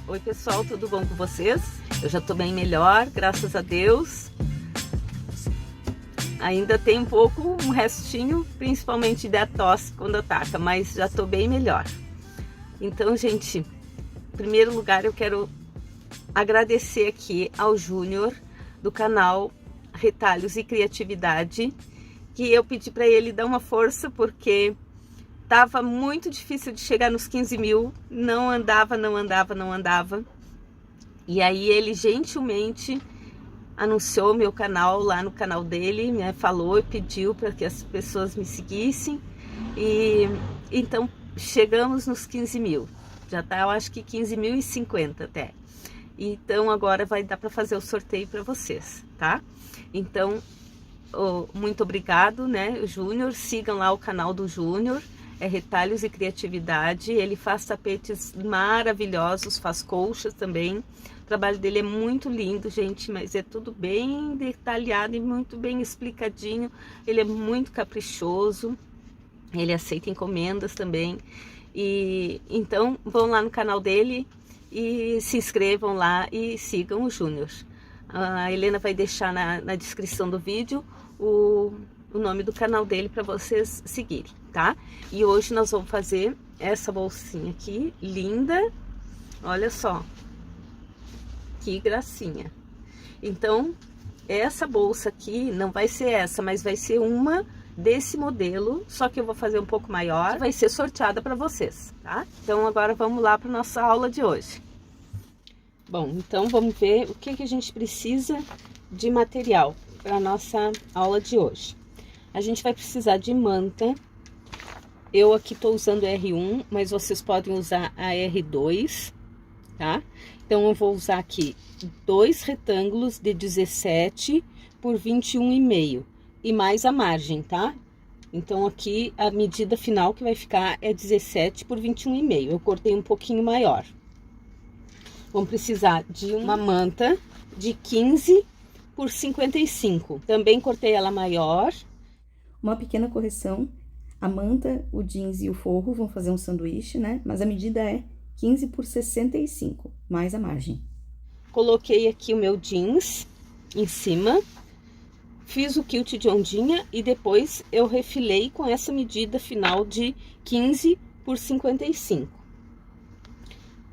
Oi pessoal, tudo bom com vocês? Eu já tô bem melhor, graças a Deus. Ainda tem um restinho, principalmente da tosse quando ataca, mas já tô bem melhor. Então, gente, em primeiro lugar eu quero agradecer aqui ao Júnior do canal Retalhos e Criatividade, que eu pedi para ele dar uma força porque tava muito difícil de chegar nos 15 mil, não andava. E aí ele gentilmente anunciou meu canal lá no canal dele, me falou e pediu para que as pessoas me seguissem. E então chegamos nos 15 mil, já tá, eu acho que 15.050 até. Então agora vai dar para fazer o sorteio para vocês, tá? Então, muito obrigado, né, Júnior, sigam lá o canal do Júnior. É Retalhos e Criatividade, ele faz tapetes maravilhosos, faz colchas também. O trabalho dele é muito lindo, gente, mas é tudo bem detalhado e muito bem explicadinho. Ele é muito caprichoso, ele aceita encomendas também. E então vão lá no canal dele e se inscrevam lá e sigam o Júnior. A Helena vai deixar na descrição do vídeo o nome do canal dele para vocês seguirem, tá? E hoje nós vamos fazer essa bolsinha aqui, linda, olha só, que gracinha. Então, essa bolsa aqui, não vai ser essa, mas vai ser uma desse modelo, só que eu vou fazer um pouco maior, que vai ser sorteada para vocês, tá? Então, agora vamos lá para nossa aula de hoje. Bom, então vamos ver o que a gente precisa de material para nossa aula de hoje. A gente vai precisar de manta. Eu aqui tô usando R1, mas vocês podem usar a R2, tá? Então eu vou usar aqui 2 retângulos de 17 por 21,5 e mais a margem, tá? Então aqui a medida final que vai ficar é 17 por 21,5. Eu cortei um pouquinho maior. Vamos precisar de uma manta de 15 por 55. Também cortei ela maior. Uma pequena correção, a manta, o jeans e o forro vão fazer um sanduíche, né? Mas a medida é 15 por 65, mais a margem. Coloquei aqui o meu jeans em cima, fiz o quilt de ondinha e depois eu refilei com essa medida final de 15 por 55.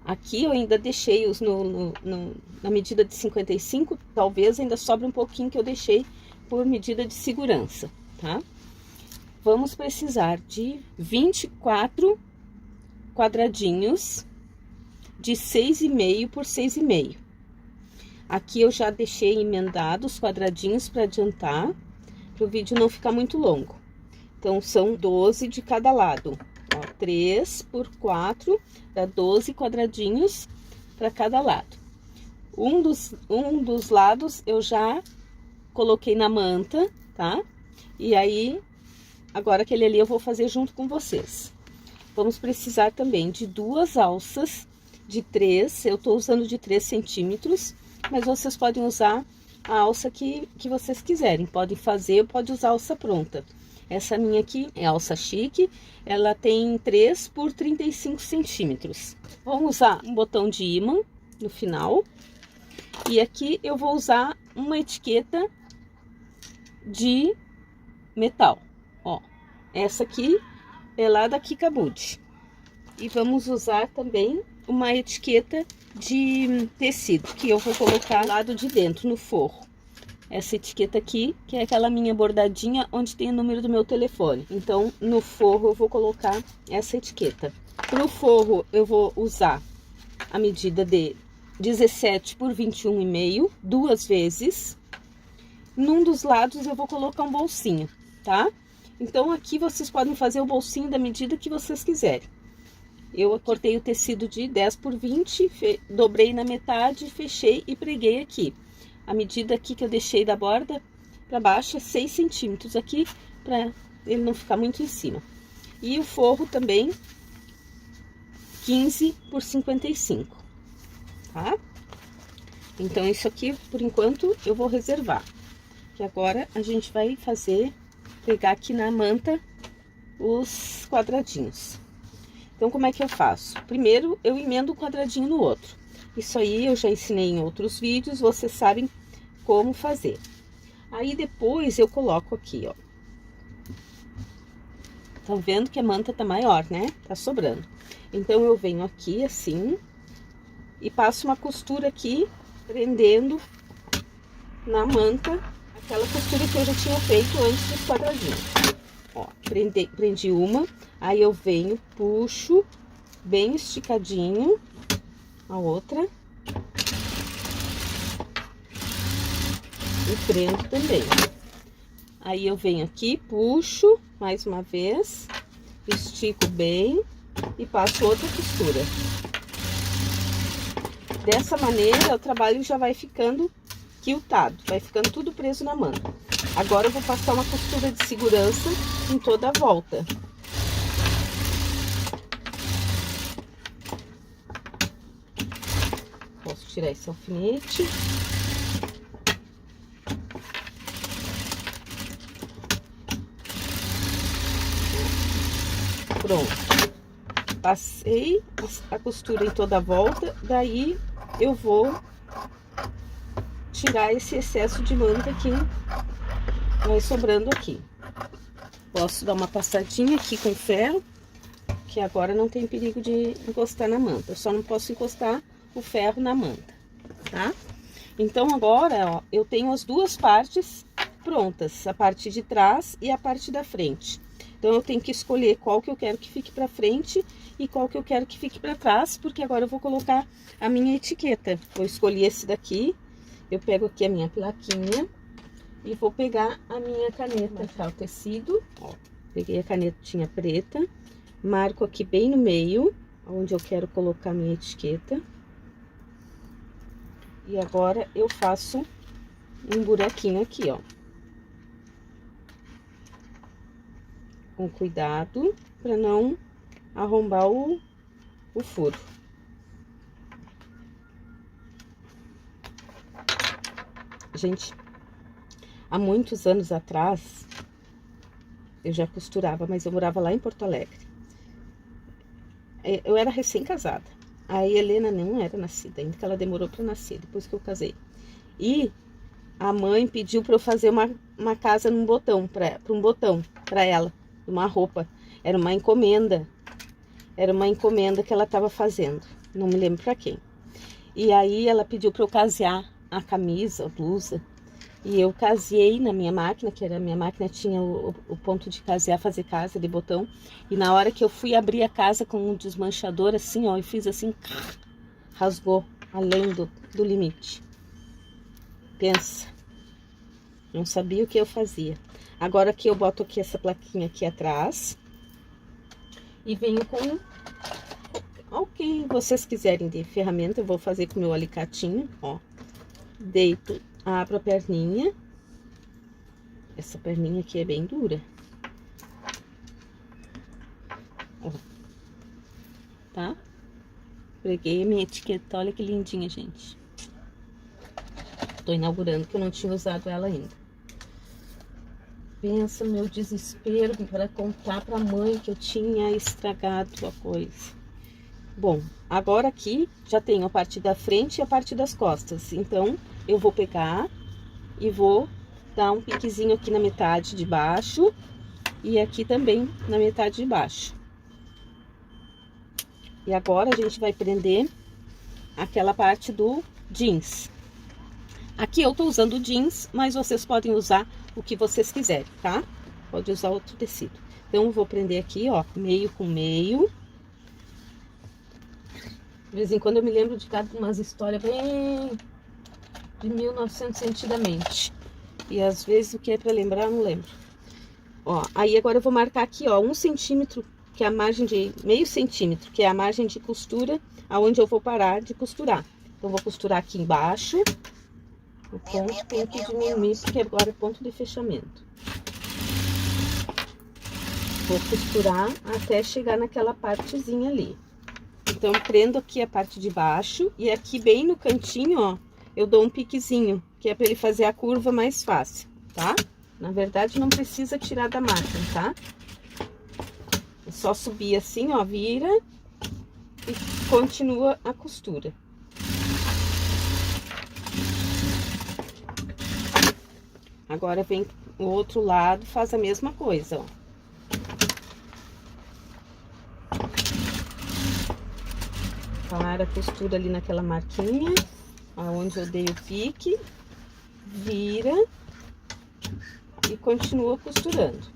Aqui eu ainda deixei os na medida de 55, talvez ainda sobre um pouquinho que eu deixei por medida de segurança, tá? Vamos precisar de 24 quadradinhos de 6,5 por 6,5. Aqui eu já deixei emendado os quadradinhos para adiantar, para o vídeo não ficar muito longo. Então, são 12 de cada lado. Ó, 3 por 4, dá 12 quadradinhos para cada lado. Um dos lados eu já coloquei na manta, tá? E aí, agora aquele ali eu vou fazer junto com vocês. Vamos precisar também de 2 alças de 3, eu tô usando de 3 centímetros, mas vocês podem usar a alça que vocês quiserem. Podem fazer, pode usar a alça pronta. Essa minha aqui é alça chique, ela tem 3 por 35 centímetros. Vamos usar um botão de ímã no final. E aqui eu vou usar uma etiqueta de metal, ó, essa aqui é lá da Kikabud. E vamos usar também uma etiqueta de tecido, que eu vou colocar do lado de dentro, no forro. Essa etiqueta aqui, que é aquela minha bordadinha, onde tem o número do meu telefone. Então, no forro eu vou colocar essa etiqueta. Pro forro eu vou usar a medida de 17 por 21,5, 2 vezes. Num dos lados eu vou colocar um bolsinho, tá? Então, aqui vocês podem fazer o bolsinho da medida que vocês quiserem. Eu cortei o tecido de 10 por 20, dobrei na metade, fechei e preguei aqui. A medida aqui que eu deixei da borda para baixo é 6 centímetros aqui, para ele não ficar muito em cima. E o forro também, 15 por 55, tá? Então, isso aqui, por enquanto, eu vou reservar. Que agora a gente vai pegar aqui na manta os quadradinhos. Então, como é que eu faço? Primeiro, eu emendo um quadradinho no outro. Isso aí eu já ensinei em outros vídeos, vocês sabem como fazer. Aí depois eu coloco aqui, ó. Tá vendo que a manta tá maior, né? Tá sobrando. Então eu venho aqui assim e passo uma costura aqui, prendendo na manta, aquela costura que eu já tinha feito antes dos quadradinhos. Ó, prendi uma, aí eu venho, puxo bem esticadinho a outra e prendo também. Aí eu venho aqui, puxo mais uma vez, estico bem e passo outra costura. Dessa maneira o trabalho já vai ficando quiltado, vai ficando tudo preso na manta. Agora eu vou passar uma costura de segurança em toda a volta. Posso tirar esse alfinete. Pronto. Passei a costura em toda a volta, daí eu vou tirar esse excesso de manta que vai sobrando aqui. Posso dar uma passadinha aqui com ferro, que agora não tem perigo de encostar na manta. Eu só não posso encostar o ferro na manta, tá? Então agora, ó, eu tenho as duas partes prontas, a parte de trás e a parte da frente. Então eu tenho que escolher qual que eu quero que fique pra frente e qual que eu quero que fique pra trás, porque agora eu vou colocar a minha etiqueta. Vou escolher esse daqui, eu pego aqui a minha plaquinha e vou pegar a minha caneta, tá? O tecido, ó, peguei a canetinha preta, marco aqui bem no meio, onde eu quero colocar a minha etiqueta. E agora eu faço um buraquinho aqui, ó. Com cuidado, para não arrombar o furo. Gente, há muitos anos atrás, eu já costurava, mas eu morava lá em Porto Alegre. Eu era recém-casada. A Helena não era nascida, ainda que ela demorou para nascer, depois que eu casei. E a mãe pediu para eu fazer uma casa num botão, para ela, uma roupa. Era uma encomenda. Era uma encomenda que ela estava fazendo. Não me lembro para quem. E aí ela pediu para eu casear a camisa, a blusa. E eu casei na minha máquina, que era a minha máquina, tinha o ponto de casear, fazer casa de botão. E na hora que eu fui abrir a casa com um desmanchador assim, ó, eu fiz assim, rasgou além do limite. Pensa, não sabia o que eu fazia. Agora aqui eu boto aqui essa plaquinha aqui atrás e venho com o que vocês quiserem de ferramenta. Eu vou fazer com o meu alicatinho, ó. Deito, abro a perninha. Essa perninha aqui é bem dura. Ó. Tá? Preguei a minha etiqueta, olha que lindinha, gente. Tô inaugurando, que eu não tinha usado ela ainda. Pensa no meu desespero para contar pra mãe que eu tinha estragado a coisa. Bom, agora aqui já tenho a parte da frente e a parte das costas. Então, eu vou pegar e vou dar um piquezinho aqui na metade de baixo e aqui também na metade de baixo. E agora a gente vai prender aquela parte do jeans. Aqui eu tô usando jeans, mas vocês podem usar o que vocês quiserem, tá? Pode usar outro tecido. Então, eu vou prender aqui, ó, meio com meio. De vez em quando eu me lembro de cada umas histórias bem de 1900 antigamente. E às vezes o que é pra lembrar, eu não lembro. Ó, aí agora eu vou marcar aqui, ó, 1 centímetro, que é a margem de meio centímetro, que é a margem de costura, aonde eu vou parar de costurar. Então, vou costurar aqui embaixo. O ponto tem que diminuir, porque agora é ponto de fechamento. Vou costurar até chegar naquela partezinha ali. Então, eu prendo aqui a parte de baixo e aqui bem no cantinho, ó, eu dou um piquezinho, que é para ele fazer a curva mais fácil, tá? Na verdade, não precisa tirar da máquina, tá? É só subir assim, ó, vira e continua a costura. Agora vem o outro lado, faz a mesma coisa, ó. Para a costura ali naquela marquinha, aonde eu dei o pique, vira e continua costurando.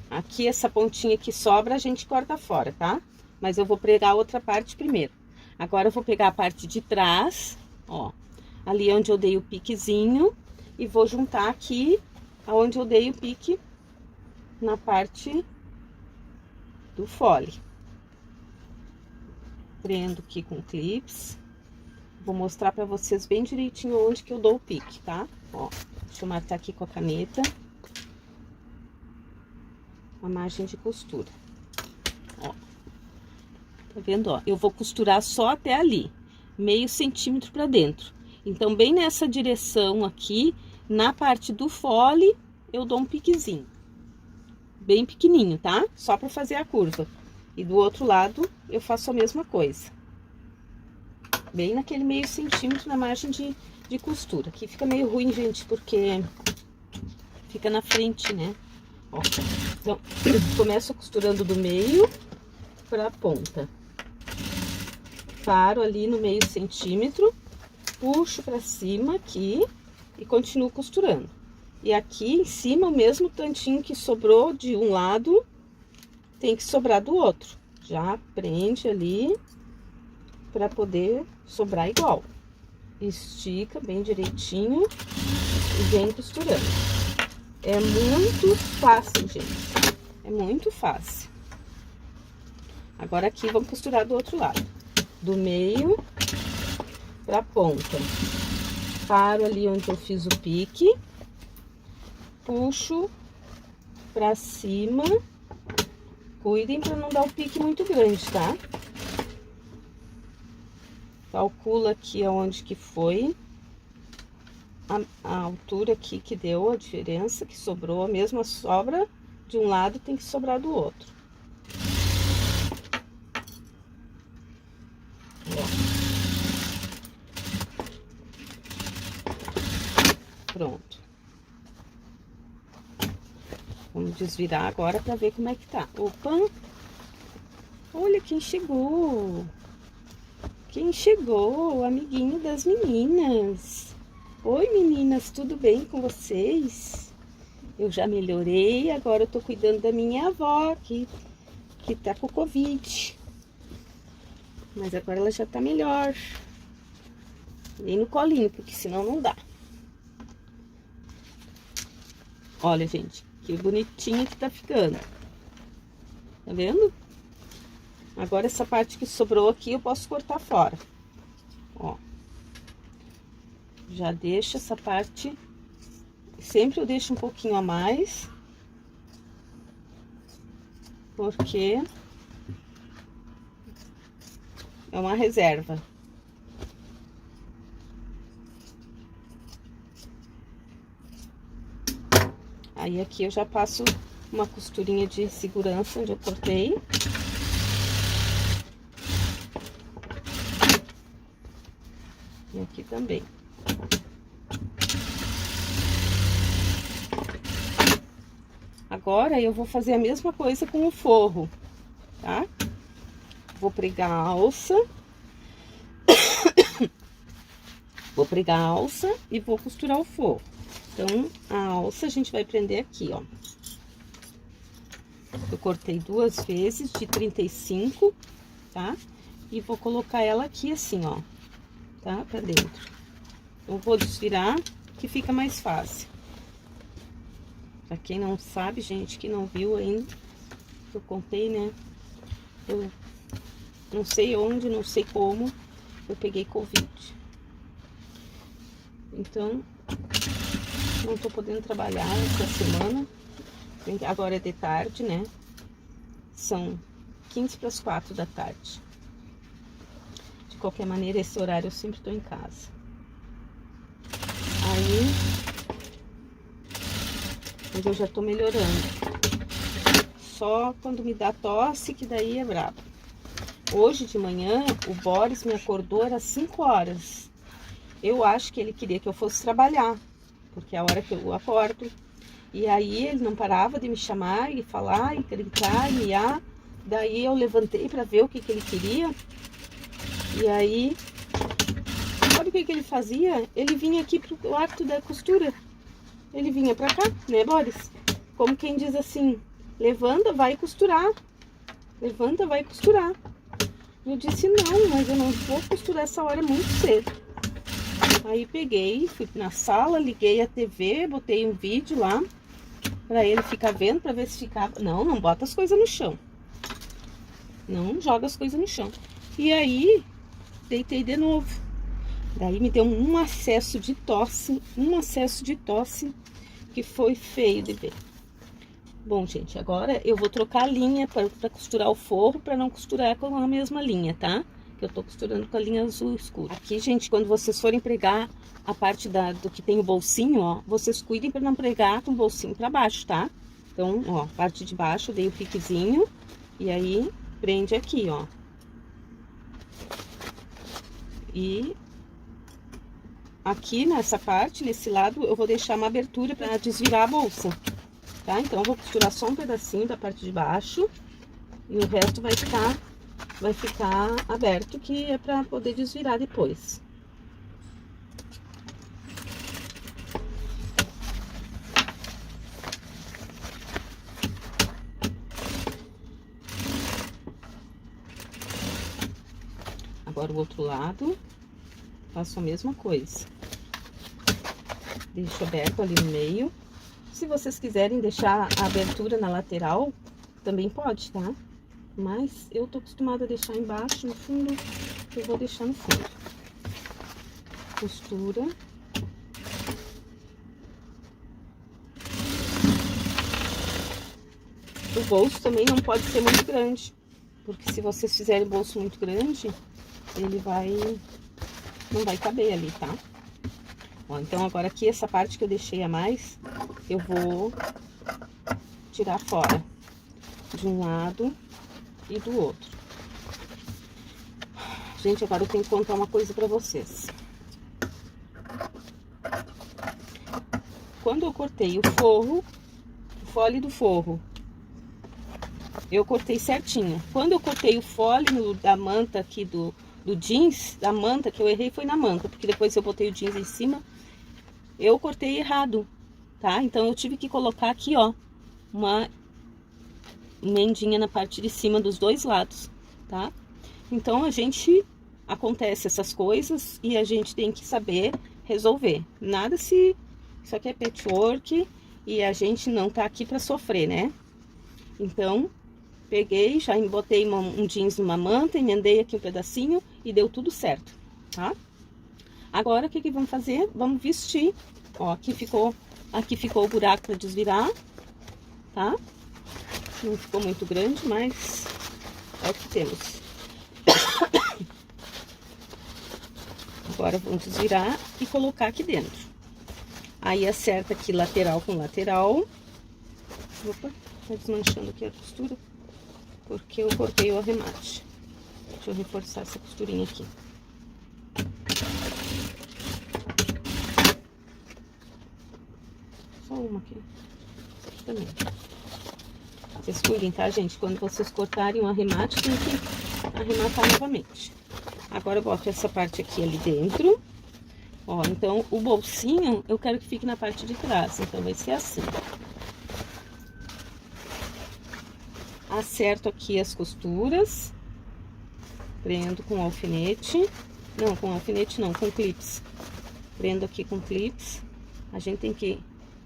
Aqui, essa pontinha que sobra, a gente corta fora, tá? Mas eu vou pregar a outra parte primeiro. Agora, eu vou pegar a parte de trás, ó, ali onde eu dei o piquezinho, e vou juntar aqui, aonde eu dei o pique, na parte do fole. Prendo aqui com clips. Vou mostrar pra vocês bem direitinho onde que eu dou o pique, tá? Ó, deixa eu marcar aqui com a caneta. A margem de costura. Ó. Tá vendo, ó? Eu vou costurar só até ali, meio centímetro pra dentro. Então, bem nessa direção aqui, na parte do fole, eu dou um piquezinho. Bem pequenininho, tá? Só pra fazer a curva. E do outro lado, eu faço a mesma coisa. Bem naquele meio centímetro na margem de costura. Aqui fica meio ruim, gente, porque fica na frente, né? Ó. Então, começo costurando do meio pra ponta. Paro ali no meio centímetro, puxo pra cima aqui e continuo costurando. E aqui em cima, o mesmo tantinho que sobrou de um lado, tem que sobrar do outro. Já prende ali pra poder sobrar igual. Estica bem direitinho e vem costurando. É muito fácil, gente. É muito fácil. Agora aqui vamos costurar do outro lado. Do meio pra ponta. Paro ali onde eu fiz o pique. Puxo pra cima. Cuidem pra não dar o pique muito grande, tá? Calcula aqui aonde que foi. A altura aqui que deu a diferença, que sobrou. A mesma sobra de um lado tem que sobrar do outro. Pronto. Vamos desvirar agora pra ver como é que tá. Opa! Olha quem chegou! Quem chegou? O amiguinho das meninas. Oi, meninas, tudo bem com vocês? Eu já melhorei, agora eu tô cuidando da minha avó, que tá com Covid. Mas agora ela já tá melhor. Vem no colinho, porque senão não dá. Olha, gente, que bonitinha que tá ficando. Tá vendo? Agora, essa parte que sobrou aqui, eu posso cortar fora. Ó. Já deixo essa parte. Sempre eu deixo um pouquinho a mais. Porque é uma reserva. Aí, aqui eu já passo uma costurinha de segurança onde eu cortei. E aqui também. Agora, eu vou fazer a mesma coisa com o forro, tá? Vou pregar a alça. Vou pregar a alça e vou costurar o forro. Então, a alça a gente vai prender aqui, ó. Eu cortei 2 vezes de 35, tá? E vou colocar ela aqui assim, ó, tá? Pra dentro. Eu vou desvirar, que fica mais fácil. Pra quem não sabe, gente, que não viu ainda, eu contei, né? Eu não sei onde, não sei como, eu peguei Covid. Então, não tô podendo trabalhar essa semana. Agora é de tarde, né? São 15 para as 4 da tarde. De qualquer maneira, esse horário eu sempre tô em casa. Aí, eu já tô melhorando. Só quando me dá tosse, que daí é brabo. Hoje de manhã, o Boris me acordou, era 5 horas. Eu acho que ele queria que eu fosse trabalhar, porque é a hora que eu acordo. E aí ele não parava de me chamar e falar, e gritar, e miar. Daí eu levantei pra ver o que ele queria. E aí, sabe o que ele fazia? Ele vinha aqui pro quarto da costura. Ele vinha pra cá, né, Boris? Como quem diz assim, levanta, vai costurar. Levanta, vai costurar. Eu disse, não, mas eu não vou costurar essa hora muito cedo. Aí peguei, fui na sala, liguei a TV, botei um vídeo lá pra ele ficar vendo, pra ver se ficava... Não, não bota as coisas no chão. Não joga as coisas no chão. E aí, deitei de novo. Daí me deu um acesso de tosse, que foi feio de ver. Bom, gente, agora eu vou trocar a linha para costurar o forro, para não costurar com a mesma linha, tá? Que eu tô costurando com a linha azul escura. Aqui, gente, quando vocês forem pregar a parte do que tem o bolsinho, ó, vocês cuidem para não pregar com o bolsinho para baixo, tá? Então, ó, parte de baixo eu dei o piquezinho e aí prende aqui, ó. E aqui nessa parte, nesse lado, eu vou deixar uma abertura para desvirar a bolsa. Tá? Então, eu vou costurar só um pedacinho da parte de baixo e o resto vai ficar aberto, que é para poder desvirar depois. Agora o outro lado, faço a mesma coisa. Deixo aberto ali no meio. Se vocês quiserem deixar a abertura na lateral, também pode, tá? Mas eu tô acostumada a deixar embaixo, no fundo, eu vou deixar no fundo. Costura. O bolso também não pode ser muito grande, porque se vocês fizerem bolso muito grande, ele não vai caber ali, tá? Ó, então agora aqui, essa parte que eu deixei a mais, eu vou tirar fora de um lado e do outro. Gente, agora eu tenho que contar uma coisa pra vocês. Quando eu cortei o forro, o fole do forro, eu cortei certinho. Quando eu cortei o fole da manta aqui do jeans, da manta, que eu errei foi na manta, porque depois eu botei o jeans em cima, eu cortei errado, tá? Então eu tive que colocar aqui, ó, uma emendinha na parte de cima dos dois lados, tá? Então acontece essas coisas e a gente tem que saber resolver. Nada se... Isso aqui é patchwork e a gente não tá aqui pra sofrer, né? Então, peguei, já botei um jeans numa manta, emendei aqui um pedacinho e deu tudo certo, tá? Agora, o que vamos fazer? Vamos vestir. Ó, aqui ficou o buraco para desvirar, tá? Não ficou muito grande, mas é o que temos. Agora, vamos desvirar e colocar aqui dentro. Aí, acerta aqui lateral com lateral. Opa, tá desmanchando aqui a costura, porque eu cortei o arremate. Deixa eu reforçar essa costurinha aqui. Só uma aqui. Aqui também. Vocês cuidem, tá, gente? Quando vocês cortarem o arremate, tem que arrematar novamente. Agora eu boto essa parte aqui ali dentro. Ó, então o bolsinho eu quero que fique na parte de trás, então vai ser assim. Acerto aqui as costuras. Prendo com alfinete. Não, com alfinete não, com clips. Prendo aqui com clips. A gente tem que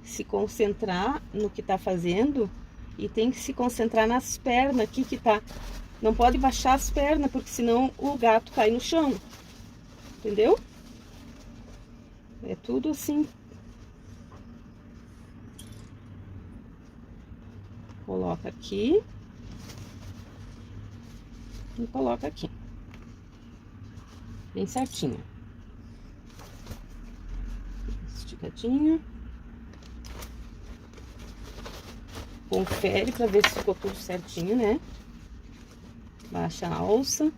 se concentrar no que tá fazendo e tem que se concentrar nas pernas aqui que tá. Não pode baixar as pernas, porque senão o gato cai no chão. Entendeu? É tudo assim. Coloca aqui. E coloca aqui. Bem certinho. Esticadinho. Confere pra ver se ficou tudo certinho, né? Baixa a alça.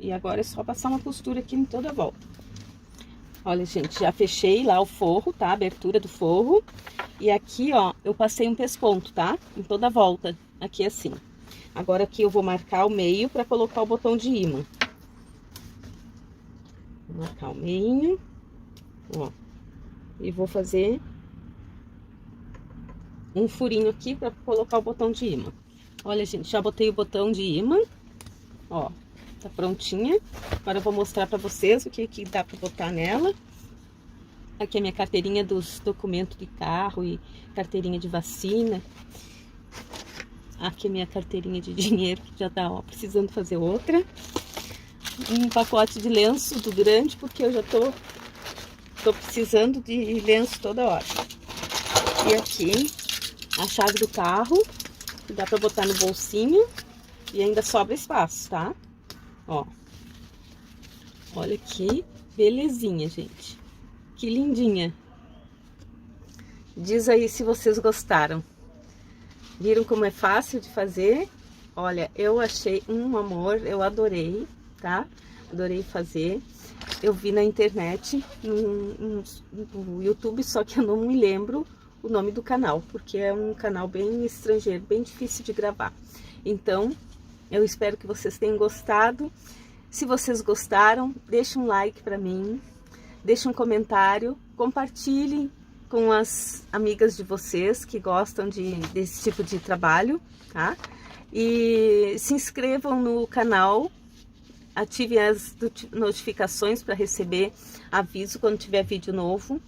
E agora é só passar uma costura aqui em toda a volta. Olha, gente, já fechei lá o forro, tá? A abertura do forro. E aqui, ó, eu passei um pesponto, tá? Em toda a volta, aqui assim. Agora aqui eu vou marcar o meio pra colocar o botão de ímã. Vou marcar o meio, ó. E vou fazer um furinho aqui pra colocar o botão de ímã. Olha, gente, já botei o botão de ímã, ó, tá prontinha. Agora eu vou mostrar pra vocês o que dá pra botar nela. Aqui é a minha carteirinha dos documentos de carro e carteirinha de vacina. Aqui é a minha carteirinha de dinheiro, que já tá, ó, precisando fazer outra. Um pacote de lenço do grande, porque eu já tô precisando de lenço toda hora. E aqui a chave do carro, que dá pra botar no bolsinho e ainda sobra espaço, tá? Ó, olha que belezinha, gente. Que lindinha. Diz aí se vocês gostaram. Viram como é fácil de fazer? Olha, eu achei um amor, eu adorei, tá? Adorei fazer. Eu vi na internet, no YouTube, só que eu não me lembro o nome do canal, porque é um canal bem estrangeiro, bem difícil de gravar. Então, eu espero que vocês tenham gostado. Se vocês gostaram, deixe um like pra mim, deixe um comentário, compartilhem com as amigas de vocês que gostam desse tipo de trabalho, tá? E se inscrevam no canal, ativem as notificações para receber aviso quando tiver vídeo novo.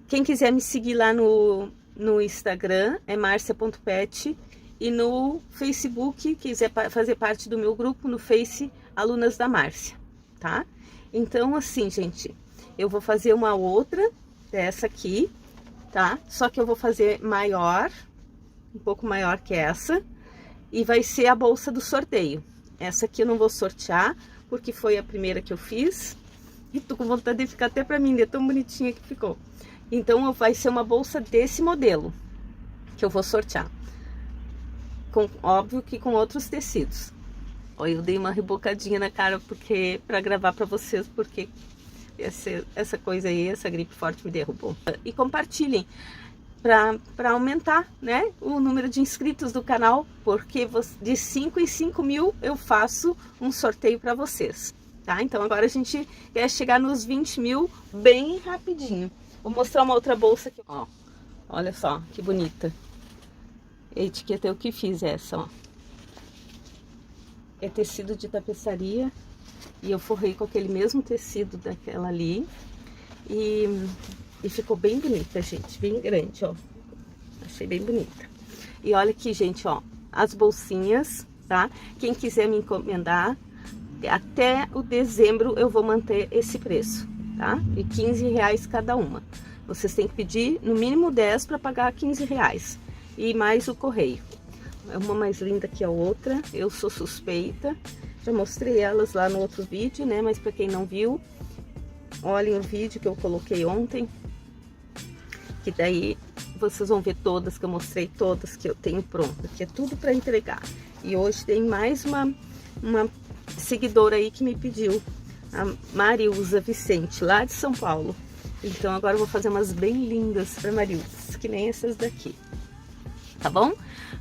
Quem quiser me seguir lá no Instagram é marcia.pet e no Facebook, quiser fazer parte do meu grupo no Face, Alunas da Márcia, tá? Então, assim, gente, eu vou fazer uma outra dessa aqui, tá? Só que eu vou fazer maior, um pouco maior que essa, e vai ser a bolsa do sorteio. Essa aqui eu não vou sortear, porque foi a primeira que eu fiz, e tô com vontade de ficar até pra mim, de tão bonitinha que ficou. Então, vai ser uma bolsa desse modelo, que eu vou sortear. Óbvio que com outros tecidos. Olha, eu dei uma rebocadinha na cara, porque pra gravar pra vocês, porque essa coisa aí, essa gripe forte me derrubou. E compartilhem para aumentar, né, o número de inscritos do canal, porque de 5 em 5 mil eu faço um sorteio para vocês, tá? Então agora a gente quer chegar nos 20 mil bem rapidinho. Vou mostrar uma outra bolsa aqui, ó. Olha só que bonita. A etiqueta eu que fiz essa, ó. É tecido de tapeçaria. E eu forrei com aquele mesmo tecido daquela ali. E ficou bem bonita, gente. Bem grande, ó. Achei bem bonita. E olha aqui, gente, ó. As bolsinhas, tá? Quem quiser me encomendar, até o dezembro eu vou manter esse preço, tá? E R$15 cada uma. Vocês têm que pedir no mínimo 10 para pagar R$15. E mais o correio. É uma mais linda que a outra. Eu sou suspeita. Já mostrei elas lá no outro vídeo, né? Mas para quem não viu, olhem o vídeo que eu coloquei ontem. Que daí vocês vão ver todas, que eu mostrei todas que eu tenho pronta. Que é tudo para entregar. E hoje tem mais uma seguidora aí que me pediu. A Marilza Vicente, lá de São Paulo. Então agora eu vou fazer umas bem lindas para Marilza, que nem essas daqui. Tá bom?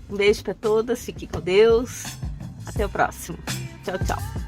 Um beijo para todas, fiquem com Deus. Até o próximo. Tchau, tchau.